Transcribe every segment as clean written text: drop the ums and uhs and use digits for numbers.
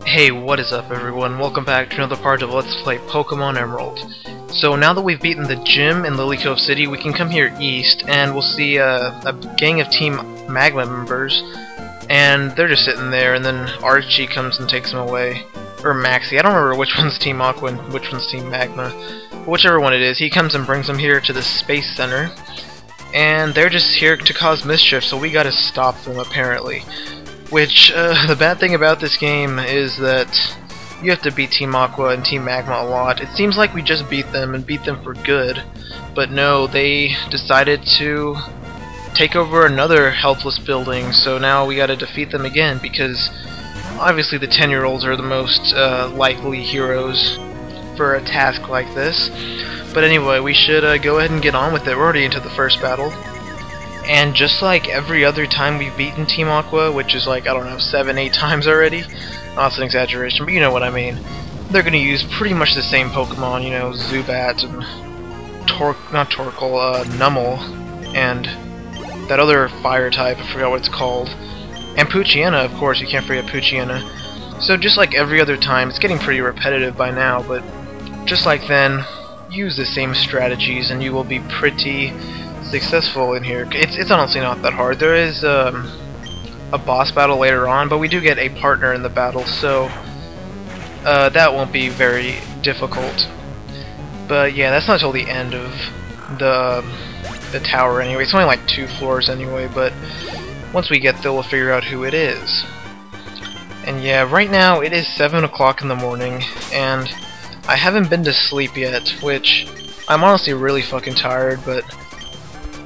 Hey, what is up everyone? Welcome back to another part of Let's Play Pokemon Emerald. So now that we've beaten the gym in Lily Cove City, we can come here east and we'll see a gang of Team Magma members, and they're just sitting there, and then Archie comes and takes them away. Or Maxie, I don't remember which one's Team Aqua and which one's Team Magma. But whichever one it is, he comes and brings them here to the Space Center, and they're just here to cause mischief, so we gotta stop them apparently. Which, the bad thing about this game is that you have to beat Team Aqua and Team Magma a lot. It seems like we just beat them and beat them for good, but no, they decided to take over another helpless building, so now we gotta defeat them again, because obviously the 10-year-olds are the most likely heroes for a task like this. But anyway, we should go ahead and get on with it. We're already into the first battle. And just like every other time we've beaten Team Aqua, which is like, I don't know, 7-8 times already? Oh, that's an exaggeration, but you know what I mean. They're gonna use pretty much the same Pokemon, you know, Zubat and Numel, and that other fire type, I forgot what it's called. And Poochyena, of course, you can't forget Poochyena. So just like every other time, it's getting pretty repetitive by now, but just like then, use the same strategies and you will be pretty successful in here. It's honestly not that hard. There is a boss battle later on, but we do get a partner in the battle, so that won't be very difficult. But yeah, that's not until the end of the tower anyway. It's only like 2 floors anyway, but once we get there, we'll figure out who it is. And yeah, right now it is 7 o'clock in the morning, and I haven't been to sleep yet, which I'm honestly really fucking tired, but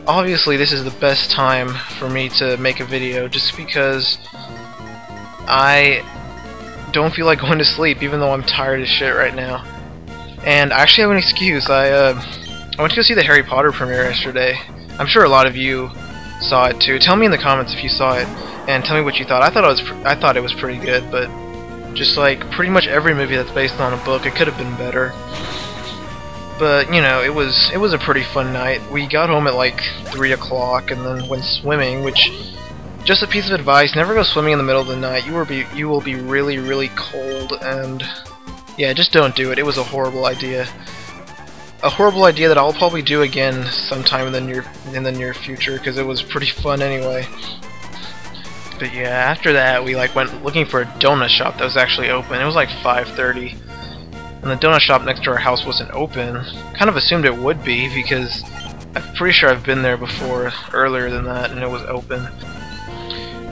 obviously this is the best time for me to make a video, just because I don't feel like going to sleep, even though I'm tired as shit right now. And I actually have an excuse. I went to go see the Harry Potter premiere yesterday. I'm sure a lot of you saw it too. Tell me in the comments if you saw it, and tell me what you thought. I thought it was pretty good, but just like pretty much every movie that's based on a book, it could have been better. But you know, it was a pretty fun night. We got home at like 3 o'clock and then went swimming, which, just a piece of advice, never go swimming in the middle of the night. You will be really, really cold, and yeah, just don't do it. It was a horrible idea. A horrible idea that I'll probably do again sometime in the near future, because it was pretty fun anyway. But yeah, after that we like went looking for a donut shop that was actually open. It was like 5:30. And the donut shop next to our house wasn't open. Kind of assumed it would be, because I'm pretty sure I've been there before earlier than that and it was open.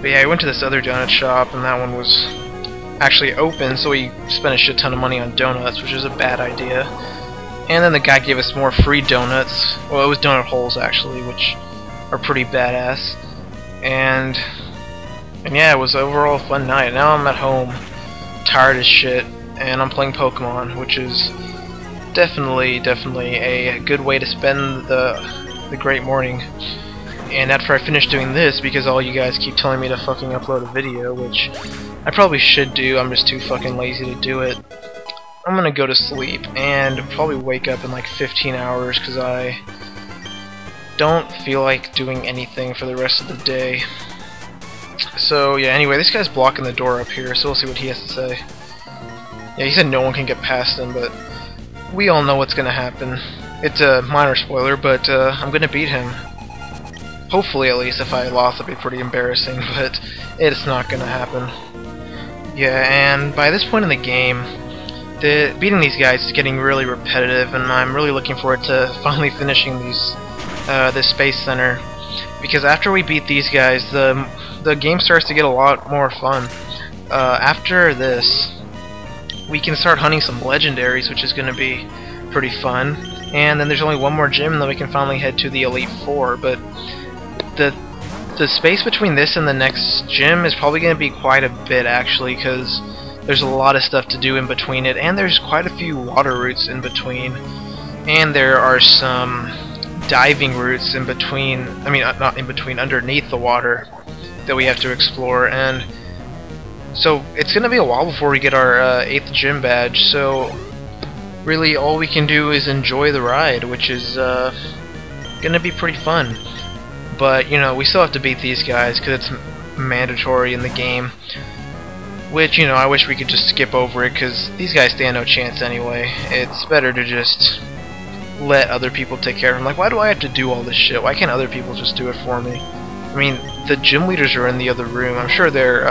But yeah, I went to this other donut shop and that one was actually open, so we spent a shit ton of money on donuts, which is a bad idea. And then the guy gave us more free donuts. Well, it was donut holes actually, which are pretty badass. And yeah, it was overall a fun night. Now I'm at home, tired as shit, and I'm playing Pokemon, which is definitely a good way to spend the great morning. And after I finish doing this, because all you guys keep telling me to fucking upload a video, which I probably should do, I'm just too fucking lazy to do it, I'm gonna go to sleep and probably wake up in like 15 hours, because I don't feel like doing anything for the rest of the day. So yeah, anyway, this guy's blocking the door up here, so we'll see what he has to say. Yeah, he said no one can get past him, but we all know what's gonna happen. It's a minor spoiler, but I'm gonna beat him. Hopefully, at least. If I lost, it'd be pretty embarrassing, but it's not gonna happen. Yeah, and by this point in the game, beating these guys is getting really repetitive, and I'm really looking forward to finally finishing this Space Center. Because after we beat these guys, the game starts to get a lot more fun. After this, we can start hunting some legendaries, which is going to be pretty fun. And then there's only one more gym, and then we can finally head to the Elite Four. But the space between this and the next gym is probably going to be quite a bit, actually, because there's a lot of stuff to do in between it, and there's quite a few water routes in between, and there are some diving routes in between. I mean, not in between, underneath the water that we have to explore. And so it's gonna be a while before we get our 8th gym badge, so really all we can do is enjoy the ride, which is gonna be pretty fun. But you know, we still have to beat these guys because it's mandatory in the game. which, you know, I wish we could just skip over it, because these guys stand no chance anyway. It's better to just let other people take care of them. Like, why do I have to do all this shit? Why can't other people just do it for me? I mean, the gym leaders are in the other room. I'm sure they're,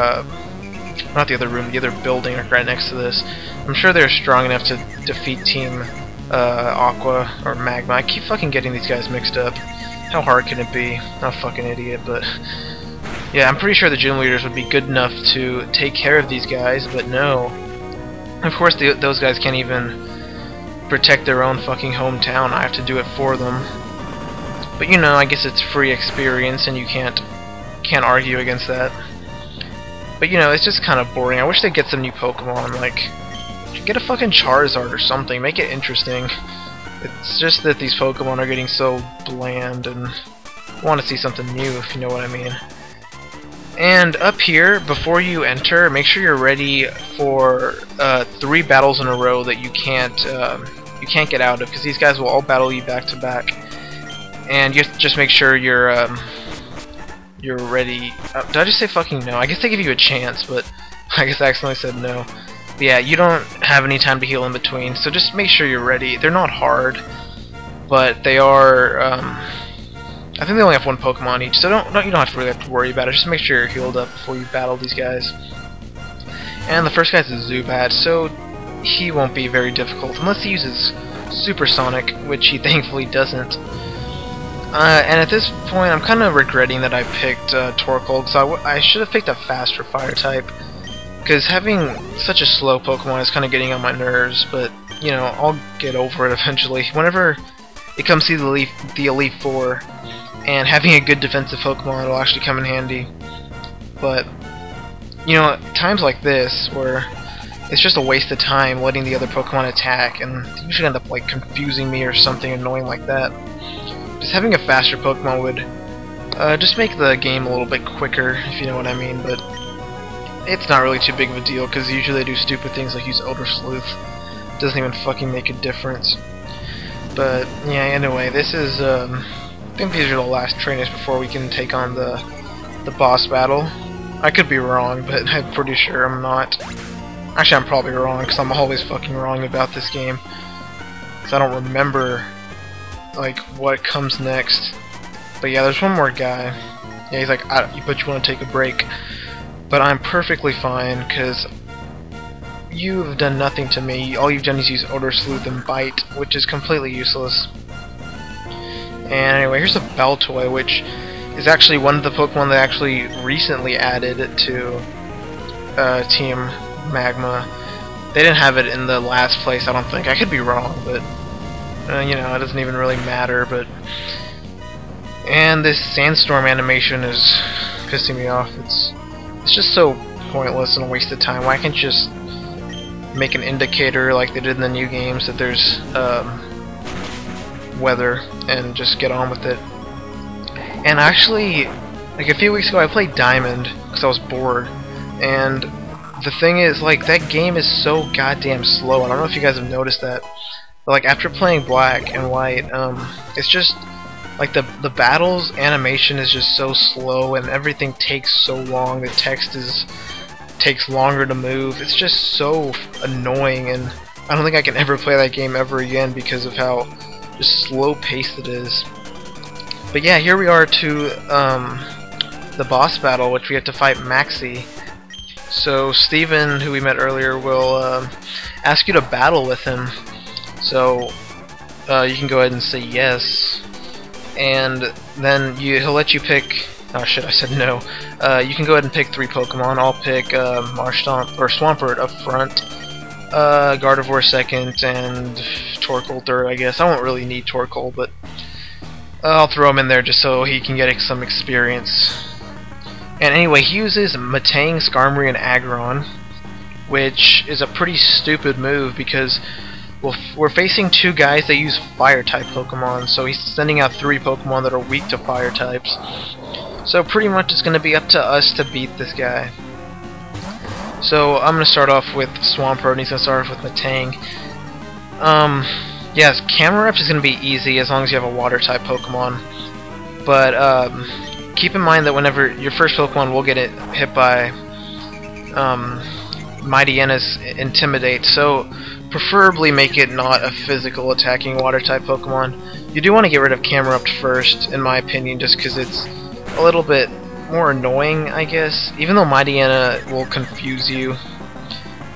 not the other room, the other building right next to this. I'm sure they're strong enough to defeat Team Aqua or Magma. I keep fucking getting these guys mixed up. How hard can it be? I'm a fucking idiot, but yeah, I'm pretty sure the gym leaders would be good enough to take care of these guys, but no. Of course, those guys can't even protect their own fucking hometown. I have to do it for them. But you know, I guess it's free experience, and you can't argue against that. But you know, it's just kind of boring. I wish they'd get some new Pokemon, like get a fucking Charizard or something. Make it interesting. It's just that these Pokemon are getting so bland, and I want to see something new, if you know what I mean. And up here, before you enter, make sure you're ready for 3 battles in a row that you can't get out of, because these guys will all battle you back to back. And you have to just make sure you're ready. Did I just say fucking no? I guess they give you a chance, but I guess I accidentally said no. But yeah, you don't have any time to heal in between, so just make sure you're ready. They're not hard, but they are. I think they only have 1 Pokemon each, so you don't have to really have to worry about it. Just make sure you're healed up before you battle these guys. And the first guy's a Zubat, so he won't be very difficult unless he uses Supersonic, which he thankfully doesn't. And at this point, I'm kind of regretting that I picked Torkoal, because I should have picked a faster fire type. Because having such a slow Pokemon is kind of getting on my nerves, but you know, I'll get over it eventually. Whenever it comes to the Elite Four, and having a good defensive Pokemon will actually come in handy. But you know, times like this where it's just a waste of time letting the other Pokemon attack, and they usually end up like confusing me or something annoying like that. Just having a faster Pokemon would just make the game a little bit quicker, if you know what I mean. But it's not really too big of a deal, because usually they do stupid things like use Elder Sleuth. Doesn't even fucking make a difference. But yeah, anyway, this is I think these are the last trainers before we can take on the boss battle. I could be wrong, but I'm pretty sure I'm not. Actually, I'm probably wrong, because I'm always fucking wrong about this game. Because I don't remember like what comes next. But yeah, there's one more guy. Yeah, he's like, but you want to take a break. But I'm perfectly fine, because you've done nothing to me. All you've done is use Elder Sleuth and Bite, which is completely useless. And anyway, here's a Baltoy, which is actually one of the Pokemon that actually recently added to Team Magma. They didn't have it in the last place, I don't think. I could be wrong, but you know, it doesn't even really matter. But and this sandstorm animation is pissing me off. It's just so pointless and a waste of time. Why can't you just make an indicator like they did in the new games that there's weather, and just get on with it? And actually, like a few weeks ago I played Diamond because I was bored, and the thing is, like, that game is so goddamn slow. I don't know if you guys have noticed that, but like after playing Black and White, it's just like the battles animation is just so slow, and everything takes so long. The text takes longer to move. It's just so annoying, and I don't think I can ever play that game ever again because of how just slow paced it is. But yeah, here we are to the boss battle, which we have to fight Maxie. So Steven, who we met earlier, will ask you to battle with him. So you can go ahead and say yes, and then he'll let you pick. Oh shit, I said no. You can go ahead and pick 3 Pokemon. I'll pick Marshtomp or Swampert up front, Gardevoir second, and Torkoal third, I guess. I won't really need Torkoal, but I'll throw him in there just so he can get some experience. And anyway, he uses Matang, Skarmory, and Aggron, which is a pretty stupid move because we're facing 2 guys that use Fire-type Pokemon, so he's sending out 3 Pokemon that are weak to Fire types. So pretty much it's going to be up to us to beat this guy. So I'm going to start off with Swampert, and he's going to start off with Matang. Yes, Camerupt is going to be easy as long as you have a Water-type Pokemon. But keep in mind that whenever your first Pokemon will get hit by Mightyena's Intimidate, so preferably make it not a physical attacking water type Pokemon. You do want to get rid of Camerupt first, in my opinion, just because it's a little bit more annoying, I guess. Even though Mightyenna will confuse you,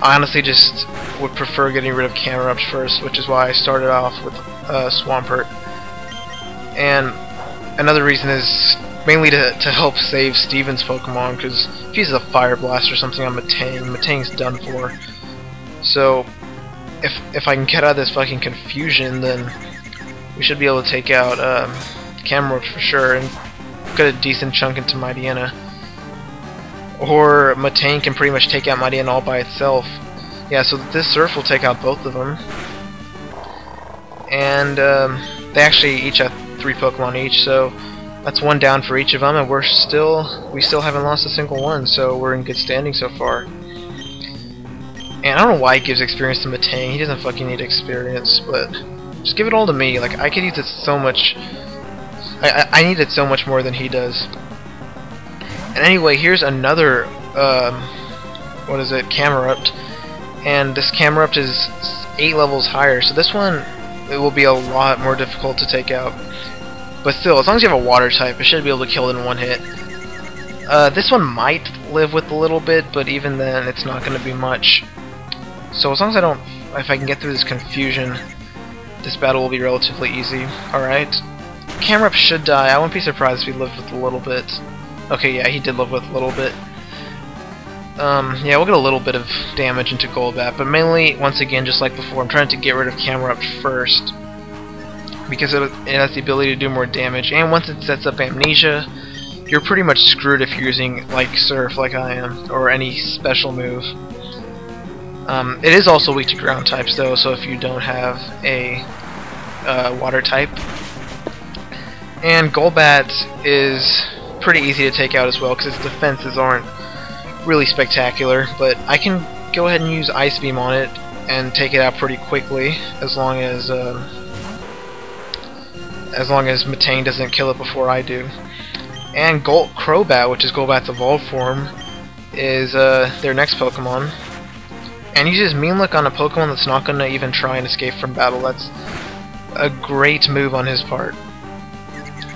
I honestly just would prefer getting rid of Camerupt first, which is why I started off with Swampert. And another reason is mainly to help save Steven's Pokemon, because if he uses a Fire Blast or something on Matang's done for. So, if I can get out of this fucking confusion, then we should be able to take out Camerupt for sure, and get a decent chunk into Mightyenna. Or Matang can pretty much take out Mightyenna all by itself. Yeah, so this Surf will take out both of them. And they actually each have 3 Pokemon each, so that's 1 down for each of them, and we still haven't lost a single one, so we're in good standing so far. And I don't know why he gives experience to Matang. He doesn't fucking need experience, but just give it all to me. Like, I could use it so much. I need it so much more than he does. And anyway, here's another what is it? Camerupt, and this Camerupt is 8 levels higher, so this one it will be a lot more difficult to take out. But still, as long as you have a water type, it should be able to kill it in 1 hit. This one might live with a little bit, but even then, it's not going to be much. So as long as if I can get through this confusion, this battle will be relatively easy. Alright. Camerupt should die. I wouldn't be surprised if he lived with a little bit. Okay, yeah, he did live with a little bit. Yeah, we'll get a little bit of damage into Golbat, but mainly, once again, just like before, I'm trying to get rid of Camerupt first, because it has the ability to do more damage, and once it sets up Amnesia, you're pretty much screwed if you're using, like, Surf, like I am, or any special move. It is also weak to ground types, though, so if you don't have a water type. And Golbat is pretty easy to take out as well, because its defenses aren't really spectacular, but I can go ahead and use Ice Beam on it and take it out pretty quickly, as long as Matang doesn't kill it before I do. And Crobat, which is Golbat's evolved form, is their next Pokemon. And uses Mean Look on a Pokemon that's not going to even try and escape from battle. That's a great move on his part.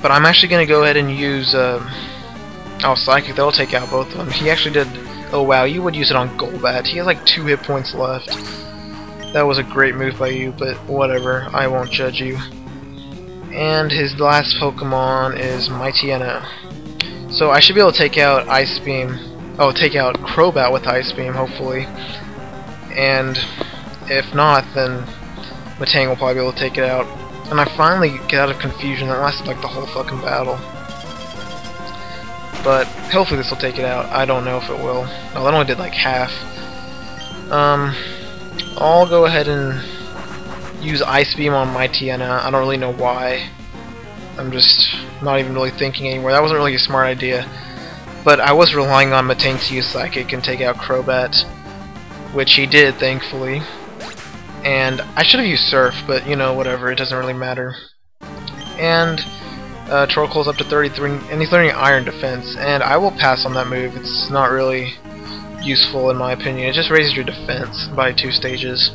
But I'm actually going to go ahead and use Psychic. That'll take out both of them. He actually did... Oh wow, you would use it on Golbat. He has like 2 hit points left. That was a great move by you, but whatever. I won't judge you. And his last Pokemon is Mightyenna. So I should be able to take out Ice Beam. Oh, take out Crobat with Ice Beam, hopefully. And if not, then Matang will probably be able to take it out. And I finally get out of confusion. That lasted like the whole fucking battle. But hopefully this will take it out. I don't know if it will. No, that only did like half. I'll go ahead and use Ice Beam on Mightyenna. I don't really know why. I'm just not even really thinking anymore. That wasn't really a smart idea. But I was relying on Matang to use Psychic and take out Crobat, which he did, thankfully. And I should have used Surf, but you know, whatever, it doesn't really matter. And Trollcoal's up to 33, and he's learning Iron Defense, and I will pass on that move. It's not really useful in my opinion. It just raises your defense by 2 stages.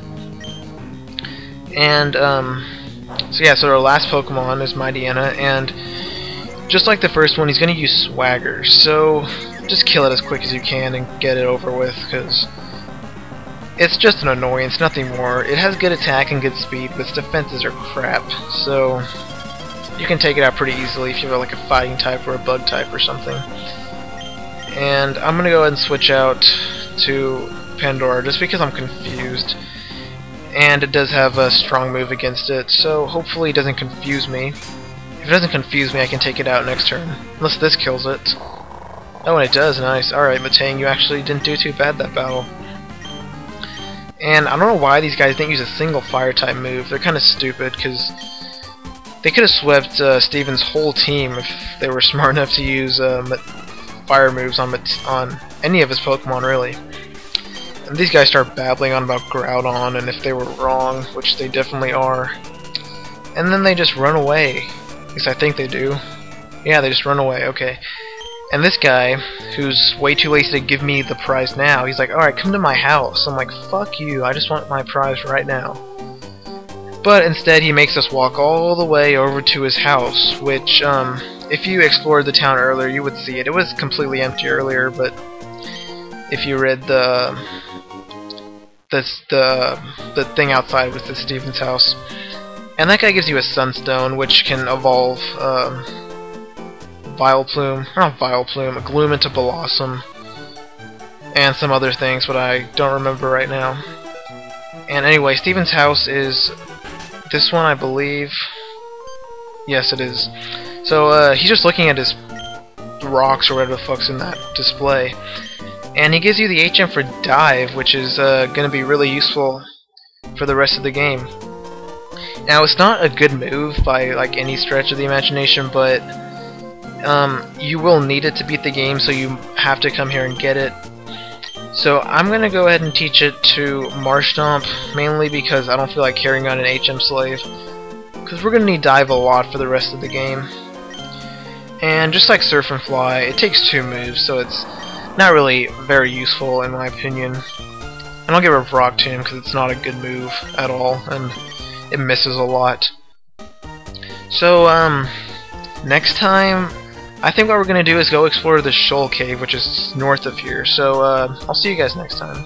And so yeah, so our last Pokemon is Mightyenna, and just like the first one, he's going to use Swagger. So just kill it as quick as you can and get it over with, because it's just an annoyance, nothing more. It has good attack and good speed, but its defenses are crap. So you can take it out pretty easily if you have like a fighting type or a bug type or something. And I'm gonna go ahead and switch out to Pandora just because I'm confused. And it does have a strong move against it, so hopefully it doesn't confuse me. If it doesn't confuse me, I can take it out next turn. Unless this kills it. Oh, and it does, nice. Alright, Matang, you actually didn't do too bad that battle. And I don't know why these guys didn't use a single fire-type move. They're kind of stupid, because they could have swept Steven's whole team if they were smart enough to use fire moves on any of his Pokemon, really. And these guys start babbling on about Groudon and if they were wrong, which they definitely are. And then they just run away. At least I think they do. Yeah, they just run away, okay. And this guy, who's way too lazy to give me the prize now, he's like, alright, come to my house. I'm like, fuck you, I just want my prize right now. But instead he makes us walk all the way over to his house, which, if you explored the town earlier, you would see it. It was completely empty earlier, but if you read the thing outside with the Stevens house. And that guy gives you a sunstone, which can evolve, Gloom into Blossom, and some other things, but I don't remember right now. And anyway, Steven's house is this one, I believe. Yes, it is. So, he's just looking at his rocks or whatever the fuck's in that display. And he gives you the HM for Dive, which is going to be really useful for the rest of the game. Now, it's not a good move by like any stretch of the imagination, but you will need it to beat the game, so you have to come here and get it. So I'm going to go ahead and teach it to Marshtomp, mainly because I don't feel like carrying on an HM slave, because we're going to need Dive a lot for the rest of the game. And just like Surf and Fly, it takes 2 moves, so it's not really very useful in my opinion. And I'll give her Rock Tomb because it's not a good move at all, and it misses a lot. So, next time, I think what we're going to do is go explore the Shoal Cave, which is north of here. So, I'll see you guys next time.